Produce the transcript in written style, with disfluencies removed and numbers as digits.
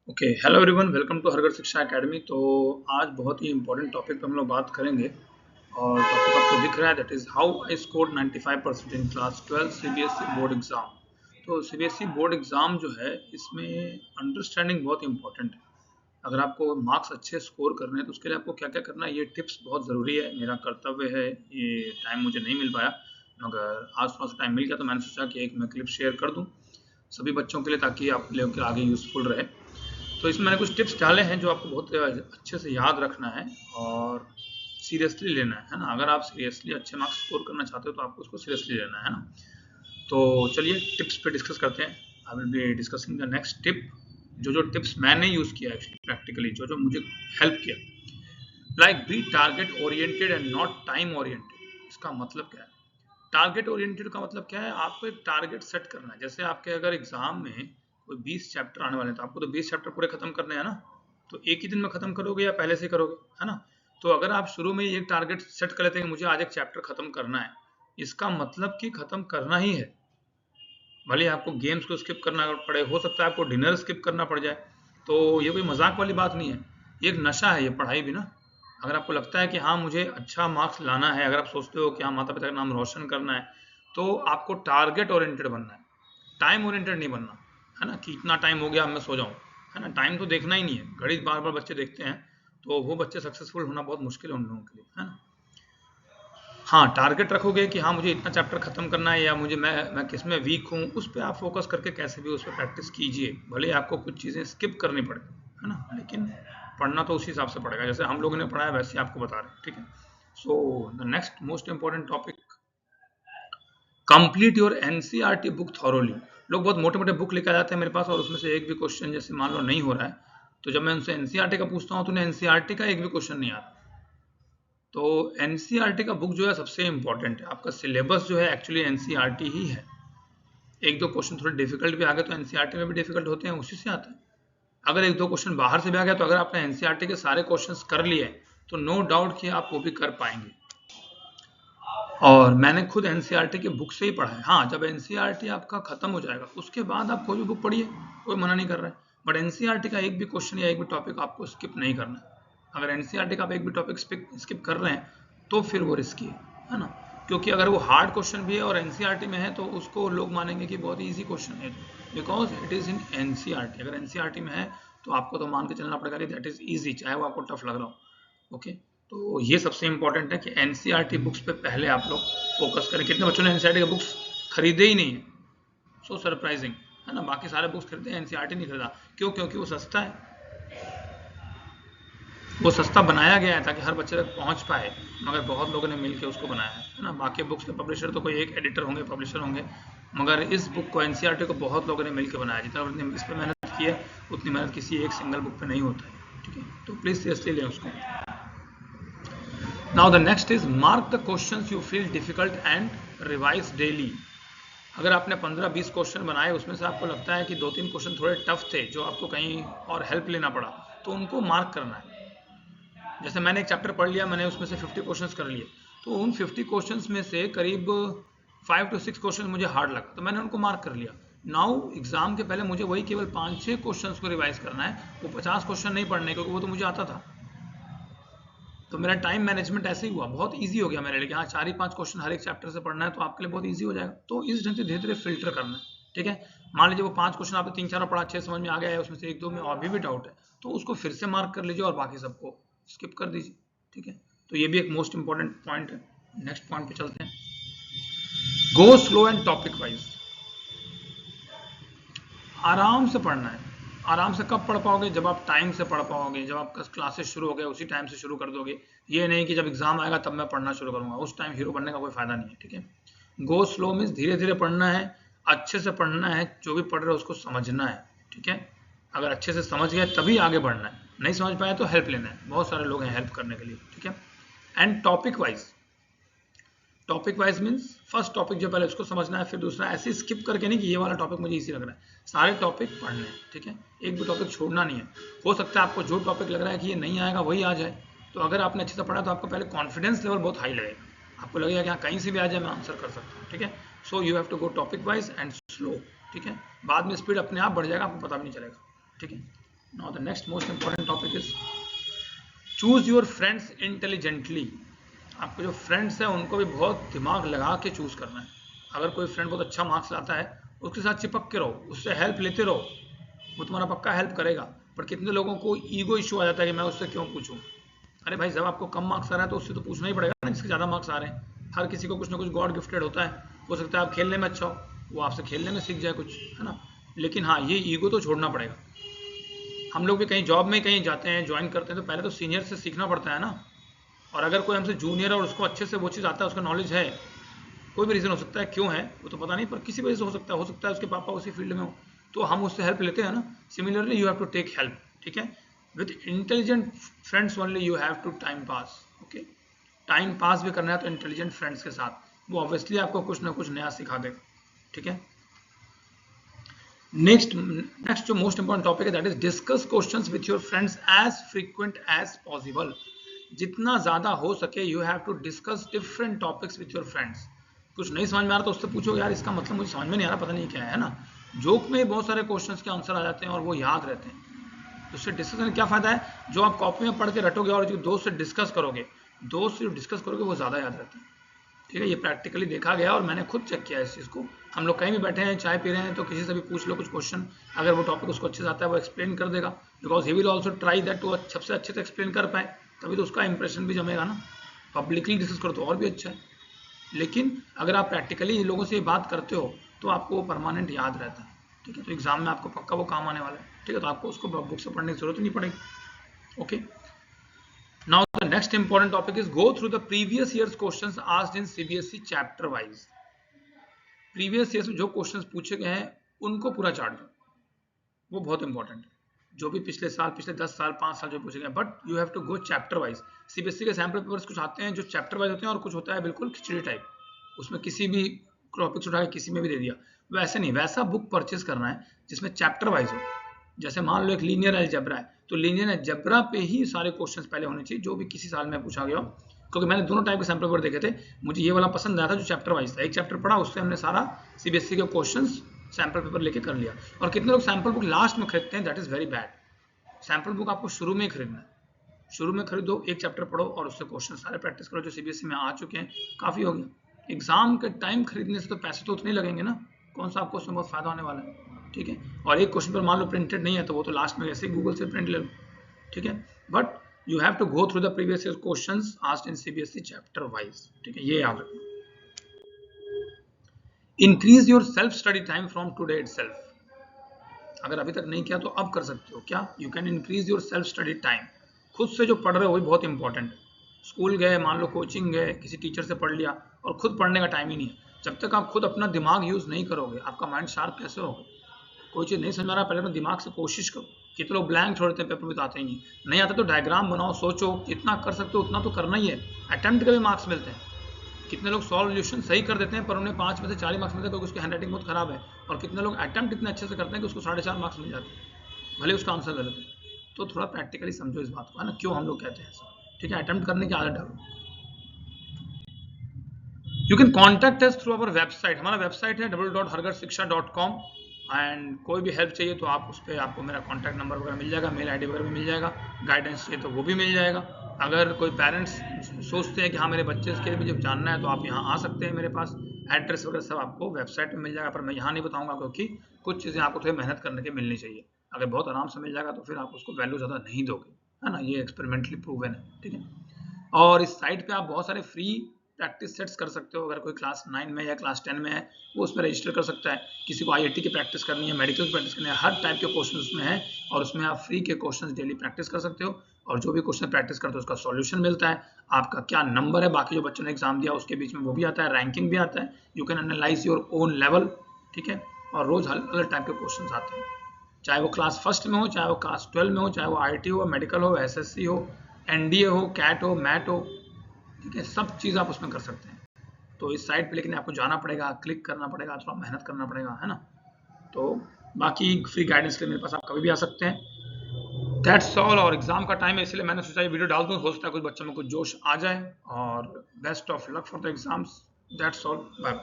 Okay, hello everyone, welcome to Hargar Shiksha academy. तो आज बहुत ही इंपॉर्टेंट टॉपिक पे हम लोग बात करेंगे और टॉपिक आपको दिख रहा है, that is how I scored 95% in class 12 CBSE board exam. तो सीबीएसई बोर्ड एग्जाम जो है इसमें अंडरस्टैंडिंग बहुत इंपॉर्टेंट है। अगर आपको मार्क्स अच्छे स्कोर करने हैं तो उसके लिए आपको क्या क्या करना है, ये टिप्स बहुत ज़रूरी है। मेरा कर्तव्य है, ये टाइम मुझे नहीं मिल पाया, मगर आज थोड़ा सा टाइम मिल गया तो मैंने सोचा कि एक मैं क्लिप शेयर कर दूँ सभी बच्चों के लिए, ताकि आप लोगों के आगे यूज़फुल रहे। तो इसमें मैंने कुछ टिप्स डाले हैं जो आपको बहुत अच्छे से याद रखना है और सीरियसली लेना है ना। अगर आप सीरियसली अच्छे मार्क्स स्कोर करना चाहते हो तो आपको उसको सीरियसली लेना है ना। तो चलिए टिप्स पे डिस्कस करते हैं। I will be discussing the next tip. जो टिप्स मैंने यूज़ किया एक्चुअली प्रैक्टिकली, जो मुझे हेल्प किया, like be target oriented and not time oriented. इसका मतलब क्या है? टारगेट ओरिएंटेड का मतलब क्या है? आपको एक टारगेट सेट करना है। जैसे आपके अगर एग्जाम में कोई 20 चैप्टर आने वाले हैं तो आपको तो 20 चैप्टर पूरे खत्म करने हैं ना। तो एक ही दिन में खत्म करोगे या पहले से करोगे, है ना। तो अगर आप शुरू में ये टारगेट सेट कर लेते हैं कि मुझे आज एक चैप्टर खत्म करना है, इसका मतलब कि खत्म करना ही है। भले आपको गेम्स को स्किप करना पड़े, हो सकता है आपको डिनर स्किप करना पड़ जाए, तो ये कोई मजाक वाली बात नहीं है। ये एक नशा है, ये पढ़ाई भी ना। अगर आपको लगता है कि हाँ मुझे अच्छा मार्क्स लाना है, अगर आप सोचते हो कि हाँ माता पिता का नाम रोशन करना है, तो आपको टारगेट ओरिएंटेड बनना है, टाइम ओरिएंटेड नहीं बनना, है ना। कि इतना टाइम हो गया अब मैं सो जाऊँ, है ना। टाइम तो देखना ही नहीं है, घड़ी बार बार बच्चे देखते हैं, तो वो बच्चे सक्सेसफुल होना बहुत मुश्किल है उन लोगों के लिए, है ना। हाँ, टारगेट रखोगे कि हाँ मुझे इतना चैप्टर खत्म करना है, या मुझे मैं किस में वीक हूँ, उस पर आप फोकस करके कैसे भी उस पर प्रैक्टिस कीजिए। भले आपको कुछ चीज़ें स्किप करनी पड़े, है ना, लेकिन पढ़ना तो उसी हिसाब से पड़ेगा जैसे हम लोगों ने पढ़ा है, वैसे आपको बता रहे हैं, ठीक है। So the next most important topic, complete your NCERT book thoroughly. लोग बहुत मोटे मोटे बुक लेकर जाते हैं मेरे पास, और उसमें से एक भी क्वेश्चन जैसे मान लो नहीं हो रहा है, तो जब मैं उनसे एनसीईआरटी का पूछता हूँ तो उन्हें एनसीईआरटी का एक भी क्वेश्चन नहीं आता। तो एनसीईआरटी का बुक जो है सबसे इंपॉर्टेंट है। आपका सिलेबस जो है एक्चुअली एनसीईआरटी ही है। एक दो क्वेश्चन थोड़े डिफिकल्ट भी आ गए तो एनसीईआरटी में भी डिफिकल्ट होते हैं, उसी से आता है। अगर एक दो क्वेश्चन बाहर से भी आ गया, तो अगर आपने एनसीईआरटी के सारे क्वेश्चंस कर लिए तो नो डाउट कि आप वो भी कर पाएंगे। और मैंने खुद एनसीईआरटी के बुक से ही पढ़ा है। हाँ, जब एनसीईआरटी आपका खत्म हो जाएगा उसके बाद आप कोई भी बुक पढ़िए, कोई मना नहीं कर रहा है, बट एनसीईआरटी का एक भी क्वेश्चन या एक भी टॉपिक आपको स्किप नहीं करना है। अगर एनसीईआरटी का आप एक भी टॉपिक स्किप कर रहे हैं तो फिर वो रिस्की है ना। क्योंकि अगर वो हार्ड क्वेश्चन भी है और एनसीईआरटी में है तो उसको लोग मानेंगे कि बहुत ईजी क्वेश्चन है, because it is in NCERT. अगर एनसीईआरटी में है तो आपको तो मान के चलना पड़ेगा कि दैट इज ईजी, चाहे वो आपको टफ लग रहा हो। ओके, तो ये सबसे इंपॉर्टेंट है कि एनसीईआरटी बुक्स पे पहले आप लोग फोकस करें। कितने बच्चों ने एनसीईआरटी के बुक्स खरीदे ही नहीं है, सो सरप्राइजिंग, है ना। बाकी सारे बुक्स खरीदे हैं, एनसीईआरटी नहीं खरीदा। क्यों? क्योंकि वो सस्ता है। वो सस्ता बनाया गया है ताकि हर बच्चे तक पहुंच पाए, मगर बहुत लोगों ने मिलकर उसको बनाया है ना। बाकी बुक्स के पब्लिशर तो कोई एक एडिटर होंगे, पब्लिशर होंगे, मगर इस बुक को एनसीईआरटी को बहुत लोगों ने मिलकर बनाया। जितना इस पर मेहनत की है उतनी मेहनत किसी एक सिंगल बुक पे नहीं होता है, ठीक है। तो प्लीज़ सीरियसली लें उसको। Now the next is mark the questions you feel difficult and revise daily. अगर आपने 15-20 क्वेश्चन बनाए, उसमें से आपको लगता है कि 2-3 क्वेश्चन थोड़े टफ थे जो आपको कहीं और हेल्प लेना पड़ा, तो उनको मार्क करना है। जैसे मैंने एक चैप्टर पढ़ लिया, मैंने उसमें से 50 क्वेश्चंस कर लिए, तो उन 50 क्वेश्चंस में से करीब 5 to 6 क्वेश्चन मुझे हार्ड लगा, तो मैंने उनको मार्क कर लिया। नाउ एग्जाम के पहले मुझे वही केवल 5-6 क्वेश्चंस को रिवाइज करना है, वो 50 क्वेश्चन नहीं पढ़ने, क्योंकि वो तो मुझे आता था। तो मेरा टाइम मैनेजमेंट ऐसे ही हुआ, बहुत ईजी हो गया मेरे लिए कि हाँ 4 ही 5 क्वेश्चन हर एक चैप्टर से पढ़ना है, तो आपके लिए बहुत ईजी हो जाएगा। तो इस ढंग से धीरे धीरे फिल्टर करना है, ठीक है। मान लीजिए वो 5 क्वेश्चन आपने 3-4 पढ़ा, अच्छे समझ में आ गया है, उसमें से 1-2 में और भी डाउट है, तो उसको फिर से मार्क कर लीजिए और बाकी सबको स्किप कर दीजिए, ठीक है। तो ये भी एक मोस्ट इंपॉर्टेंट पॉइंट है। नेक्स्ट पॉइंट पे चलते हैं, go slow and topic wise. आराम से पढ़ना है। आराम से कब पढ़ पाओगे? जब आप टाइम से पढ़ पाओगे, जब आपका क्लासेस शुरू हो गए उसी टाइम से शुरू कर दोगे। ये नहीं कि जब एग्जाम आएगा तब मैं पढ़ना शुरू करूंगा, उस टाइम हीरो बनने का कोई फायदा नहीं है, ठीक है। गो स्लो मीन्स धीरे धीरे पढ़ना है, अच्छे से पढ़ना है, जो भी पढ़ रहे हो उसको समझना है, ठीक है। अगर अच्छे से समझ गए तभी आगे बढ़ना है, नहीं समझ पाए तो हेल्प लेना है, बहुत सारे लोग हैं हेल्प करने के लिए, ठीक है। And topic wise, topic wise means first topic जो पहले उसको समझना है, फिर दूसरा, ऐसे स्किप करके नहीं कि ये वाला टॉपिक मुझे इसी लग रहा है। सारे टॉपिक पढ़ने हैं, ठीक है, एक भी टॉपिक छोड़ना नहीं है। हो सकता है आपको जो टॉपिक लग रहा है कि ये नहीं आएगा वही आ जाए, तो अगर आपने अच्छे से पढ़ा तो आपको पहले कॉन्फिडेंस लेवल बहुत हाई लगेगा, आपको लगेगा कि हाँ कहीं से भी आ जाए मैं आंसर कर सकता हूँ, ठीक है। So you have to go topic wise and slow, ठीक है। बाद में स्पीड अपने आप बढ़ जाएगा, आपको पता भी नहीं चलेगा, ठीक है। Now the next most important topic is choose your friends intelligently. आपके जो फ्रेंड्स हैं उनको भी बहुत दिमाग लगा के चूज करना है। अगर कोई फ्रेंड बहुत अच्छा मार्क्स लाता है उसके साथ चिपक के रहो, उससे हेल्प लेते रहो, वो तुम्हारा पक्का हेल्प करेगा। पर कितने लोगों को ईगो इशू आ जाता है कि मैं उससे क्यों पूछूं। अरे भाई, जब आपको कम मार्क्स आ रहा है तो उससे तो पूछना ही पड़ेगा ना जिसके ज़्यादा मार्क्स आ रहे हैं। हर किसी को कुछ ना कुछ गॉड गिफ्टेड होता है। हो सकता है आप खेलने में अच्छा हो, वो आपसे खेलने में सीख जाए कुछ, है ना। लेकिन हाँ, ये ईगो तो छोड़ना पड़ेगा। हम लोग भी कहीं जॉब में कहीं जाते हैं, ज्वाइन करते हैं, तो पहले तो सीनियर से सीखना पड़ता है ना। और अगर कोई हमसे जूनियर है और उसको अच्छे से वो चीज़ आता है, उसका नॉलेज है, कोई भी रीज़न हो सकता है, क्यों है वो तो पता नहीं, पर किसी वजह से हो सकता है उसके पापा उसी फील्ड में हो, तो हम उससे हेल्प लेते हैं ना। Similarly you have to take help, ठीक है। With intelligent friends only you have to time pass, okay. Time pass भी करना है तो इंटेलिजेंट फ्रेंड्स के साथ, वो ऑब्वियसली आपको कुछ ना कुछ नया सिखा देगा, ठीक है। नेक्स्ट जो मोस्ट इंपॉर्टेंट टॉपिक है that is discuss questions with your friends as frequent as possible. जितना ज्यादा हो सके you have to discuss different topics with your friends. कुछ नहीं समझ में आ रहा तो उससे पूछो, यार इसका मतलब मुझे समझ में नहीं आ रहा, पता नहीं क्या है ना। जोक में बहुत सारे क्वेश्चंस के आंसर आ जाते हैं और वो याद रहते हैं। तो उससे डिस्कस करने क्या फायदा है, जो आप कॉपी में पढ़ के रटोगे और जो दोस्त से डिस्कस करोगे, दोस्त से जो डिस्कस करोगे वो ज्यादा याद रहता है, ठीक है। ये प्रैक्टिकली देखा गया और मैंने खुद चेक किया इस चीज़ को। हम लोग कहीं भी बैठे हैं, चाय पी रहे हैं, तो किसी से भी पूछ लो कुछ क्वेश्चन, अगर वो टॉपिक उसको अच्छे से आता है वो एक्सप्लेन कर देगा, because he will also try that वो सबसे अच्छे से एक्सप्लेन कर पाए, तभी तो उसका इंप्रेशन भी जमेगा ना। पब्लिकली डिस्कस करो तो और भी अच्छा है, लेकिन अगर आप प्रैक्टिकली लोगों से बात करते हो तो आपको वो परमानेंट याद रहता है, ठीक है। तो एग्जाम में आपको पक्का वो काम आने वाला है, ठीक है। तो आपको उसको बुक से पढ़ने की जरूरत नहीं पड़ेगी, okay. Now the next important topic is go through the previous year's questions asked in CBSE chapter wise. Previous years में जो क्वेश्चंस पूछे गए हैं उनको पूरा चार्ट दो, वो बहुत इंपॉर्टेंट है। जो भी पिछले साल, पिछले 10 साल, 5 साल जो पूछे गए, but you have to go chapter wise. CBSE के सैम्पल पेपर्स कुछ आते हैं जो चैप्टर वाइज होते हैं और कुछ होता है बिल्कुल खिचड़ी टाइप, उसमें किसी भी टॉपिक्स उठा के किसी में भी दे दिया। वैसे नहीं, वैसा बुक परचेज करना है जिसमें चैप्टर वाइज हो। जैसे मान लो एक लीनियर अलजेब्रा है, तो लीनियर अलजेब्रा पे ही सारे क्वेश्चंस पहले होने चाहिए जो भी किसी साल में पूछा गया हो। क्योंकि मैंने दोनों टाइप के सैम्पल पेपर देखे थे, मुझे ये वाला पसंद आया था जो चैप्टर वाइज था। एक चैप्टर पढ़ा, उससे हमने सारा सीबीएसई के क्वेश्चंस सैम्पल पेपर लेके कर लिया। और कितने लोग सैम्पल बुक लास्ट में खरीदते हैं, that is very bad. Sample book आपको शुरू में ही खरीदना है, शुरू में खरीदो, एक चैप्टर पढ़ो और उससे क्वेश्चन सारे प्रैक्टिस करो जो सीबीएसई में आ चुके हैं, काफी हो गया। एग्जाम के टाइम खरीदने से तो पैसे तो उतने ही लगेंगे ना, कौन सा आपको उसमें बहुत फायदा होने वाला है, ठीक है। और एक क्वेश्चन पर मान लो प्रिंटेड नहीं है तो वो तो लास्ट में ऐसे ही गूगल से प्रिंट ले लो, ठीक है। But you have to go through the previous year questions asked in CBSE chapter wise, ठीक है, ये याद रखना। Increase your self study time from today itself. अगर अभी तक नहीं किया तो अब कर सकते हो। क्या? You can increase your self study time. खुद से जो पढ़ रहे हो वही बहुत इंपॉर्टेंट है। स्कूल गए, मान लो कोचिंग गए, किसी टीचर से पढ़ लिया और खुद पढ़ने का टाइम ही नहीं है। जब तक आप खुद अपना दिमाग यूज नहीं करोगे, आपका माइंड शार्प कैसे होगा? कोई चीज़ नहीं समझ आ रहा, पहले अपने दिमाग से कोशिश करो। कितने लोग ब्लैंक छोड़ते हैं पेपर में, तो आते ही नहीं आता तो डायग्राम बनाओ, सोचो, जितना कर सकते हो उतना तो करना ही है। अटेम्प्ट के भी मार्क्स मिलते हैं। कितने लोग सॉल्यूशन सही कर देते हैं पर उन्हें 5 में से 4 मार्क्स मिलते हैं क्योंकि उसकी हैंडराइटिंग बहुत खराब है। और कितने लोग अटेम्प्ट इतने अच्छे से करते हैं कि उसको 4.5 मार्क्स मिल जाते हैं, भले उसका आंसर गलत है। तो थोड़ा प्रैक्टिकली समझो इस बात को, है ना, क्यों हम लोग कहते हैं ऐसा, ठीक है। अटेम्प्ट करने की आदत डालो। You can contact us through our website. हमारा वेबसाइट है www.hargarshiksha.com। एंड कोई भी हेल्प चाहिए तो आप उस पर, आपको मेरा कॉन्टैक्ट नंबर वगैरह मिल जाएगा, मेल आईडी वगैरह भी मिल जाएगा। गाइडेंस चाहिए तो वो भी मिल जाएगा। अगर कोई पेरेंट्स सोचते हैं कि हाँ मेरे बच्चे के लिए मुझे जानना है तो आप यहाँ आ सकते हैं मेरे पास। एड्रेस वगैरह सब आपको वेबसाइट में मिल जाएगा, पर मैं यहाँ नहीं बताऊँगा क्योंकि कुछ चीज़ें आपको थोड़ी मेहनत करने की मिलनी चाहिए। अगर बहुत आराम से मिल जाएगा तो फिर आप उसको वैल्यू ज़्यादा नहीं दोगे, है ना। ये एक्सपेरिमेंटली प्रूवन है, ठीक है। और इस साइट पे आप बहुत सारे फ्री प्रैक्टिस सेट्स कर सकते हो। अगर कोई क्लास 9 में या क्लास 10 में है वो उसमें रजिस्टर कर सकता है। किसी को आईआईटी की प्रैक्टिस करनी है, मेडिकल की प्रैक्टिस करनी है, हर टाइप के क्वेश्चन उसमें है और उसमें आप फ्री के क्वेश्चन डेली प्रैक्टिस कर सकते हो। और जो भी क्वेश्चन प्रैक्टिस करते हो उसका सॉल्यूशन मिलता है, आपका क्या नंबर है बाकी जो बच्चों ने एग्जाम दिया उसके बीच में वो भी आता है, रैंकिंग भी आता है। You can analyse your own level, ठीक है। और रोज अलग अलग टाइप के क्वेश्चन आते हैं, चाहे वो क्लास फर्स्ट में हो, चाहे वो क्लास 12 में हो, चाहे वो आईआईटी हो, मेडिकल हो, एसएससी हो, एनडीए हो, कैट हो, मैट हो, ठीक है। सब चीज़ आप उसमें कर सकते हैं। तो इस साइट पे लेकिन आपको जाना पड़ेगा, क्लिक करना पड़ेगा, थोड़ा मेहनत करना पड़ेगा, है ना। तो बाकी फ्री गाइडेंस के लिए मेरे पास आप कभी भी आ सकते हैं। That's all. और एग्जाम का टाइम है इसलिए मैंने सोचा ये वीडियो डाल दूँ, हो सकता है कुछ बच्चों में कुछ जोश आ जाए। और best of luck for the exams. That's all, bye.